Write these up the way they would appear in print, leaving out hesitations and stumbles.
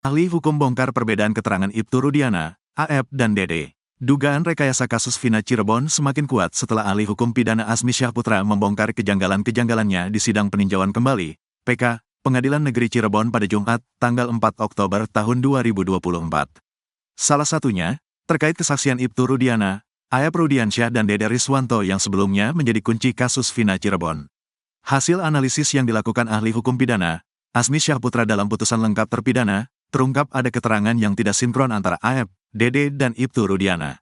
Ahli hukum bongkar perbedaan keterangan Ibtu Rudiana, AF dan Dede. Dugaan rekayasa kasus Vina Cirebon semakin kuat setelah ahli hukum pidana Azmi Syahputra membongkar kejanggalan-kejanggalannya di sidang peninjauan kembali, PK, Pengadilan Negeri Cirebon pada Jumat, tanggal 4 Oktober tahun 2024. Salah satunya, terkait kesaksian Ibtu Rudiana, AF Rudiansyah dan Dede Riswanto yang sebelumnya menjadi kunci kasus Vina Cirebon. Hasil analisis yang dilakukan ahli hukum pidana, Azmi Syahputra dalam putusan lengkap terpidana, terungkap ada keterangan yang tidak sinkron antara AF, Dede dan Ibtu Rudiana.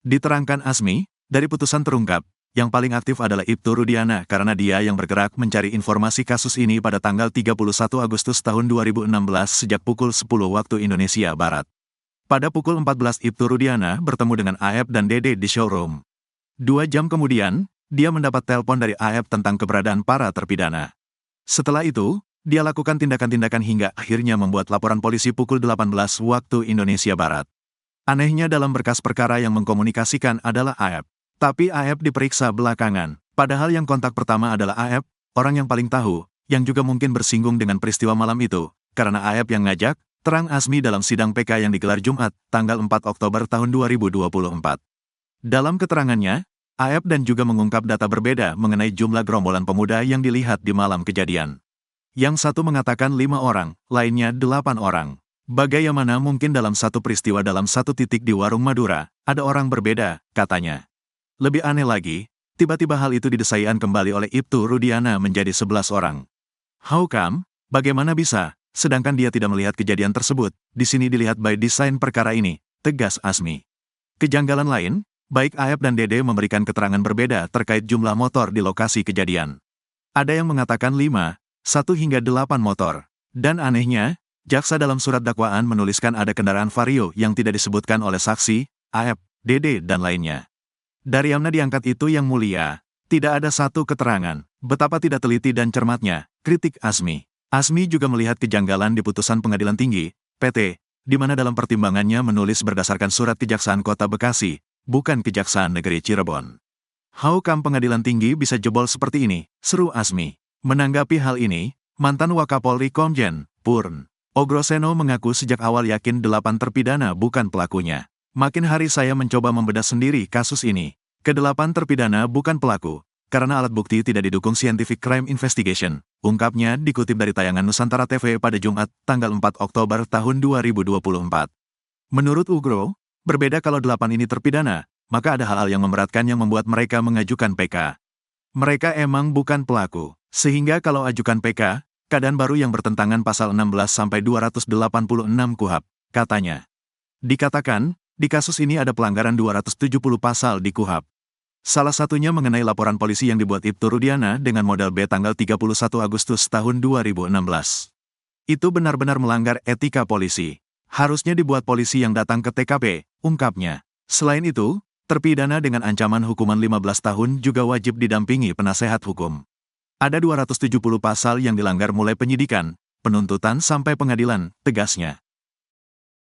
Diterangkan Azmi, dari putusan terungkap, yang paling aktif adalah Ibtu Rudiana karena dia yang bergerak mencari informasi kasus ini pada tanggal 31 Agustus tahun 2016 sejak pukul 10 waktu Indonesia Barat. Pada pukul 14 Ibtu Rudiana bertemu dengan AF dan Dede di showroom. 2 jam kemudian, dia mendapat telepon dari AF tentang keberadaan para terpidana. Setelah itu, dia lakukan tindakan-tindakan hingga akhirnya membuat laporan polisi pukul 18 waktu Indonesia Barat. Anehnya dalam berkas perkara yang mengkomunikasikan adalah AF. Tapi AF diperiksa belakangan. Padahal yang kontak pertama adalah AF, orang yang paling tahu, yang juga mungkin bersinggung dengan peristiwa malam itu. Karena AF yang ngajak, terang Azmi dalam sidang PK yang digelar Jumat, tanggal 4 Oktober tahun 2024. Dalam keterangannya, AF dan juga mengungkap data berbeda mengenai jumlah gerombolan pemuda yang dilihat di malam kejadian. Yang satu mengatakan 5 orang, lainnya 8 orang. Bagaimana mungkin dalam satu peristiwa dalam satu titik di warung Madura, ada orang berbeda, katanya. Lebih aneh lagi, tiba-tiba hal itu didesaikan kembali oleh Ibtu Rudiana menjadi 11 orang. How come? Bagaimana bisa? Sedangkan dia tidak melihat kejadian tersebut, di sini dilihat by design perkara ini, tegas Azmi. Kejanggalan lain, baik AF dan Dede memberikan keterangan berbeda terkait jumlah motor di lokasi kejadian. Ada yang mengatakan 5, 1 hingga 8 motor. Dan anehnya, jaksa dalam surat dakwaan menuliskan ada kendaraan Vario yang tidak disebutkan oleh saksi, AF, Dede dan lainnya. Dari mana diangkat itu yang mulia? Tidak ada satu keterangan. Betapa tidak teliti dan cermatnya, kritik Azmi. Azmi juga melihat kejanggalan di putusan Pengadilan Tinggi, PT, di mana dalam pertimbangannya menulis berdasarkan surat Kejaksaan Kota Bekasi, bukan Kejaksaan Negeri Cirebon. How come Pengadilan Tinggi bisa jebol seperti ini? Seru Azmi. Menanggapi hal ini, mantan Wakapolri Komjen Purn Ogroseno mengaku sejak awal yakin 8 terpidana bukan pelakunya. Makin hari saya mencoba membedah sendiri kasus ini. Ke-8 terpidana bukan pelaku, karena alat bukti tidak didukung scientific crime investigation, ungkapnya dikutip dari tayangan Nusantara TV pada Jumat, tanggal 4 Oktober tahun 2024. Menurut Ugro, berbeda kalau 8 ini terpidana, maka ada hal-hal yang memberatkan yang membuat mereka mengajukan PK. Mereka emang bukan pelaku. Sehingga kalau ajukan PK, keadaan baru yang bertentangan pasal 16-286 KUHP, katanya. Dikatakan, di kasus ini ada pelanggaran 270 pasal di KUHP. Salah satunya mengenai laporan polisi yang dibuat Ibtu Rudiana dengan modal B tanggal 31 Agustus tahun 2016. Itu benar-benar melanggar etika polisi. Harusnya dibuat polisi yang datang ke TKP, ungkapnya. Selain itu, terpidana dengan ancaman hukuman 15 tahun juga wajib didampingi penasehat hukum. Ada 270 pasal yang dilanggar mulai penyidikan, penuntutan sampai pengadilan, tegasnya.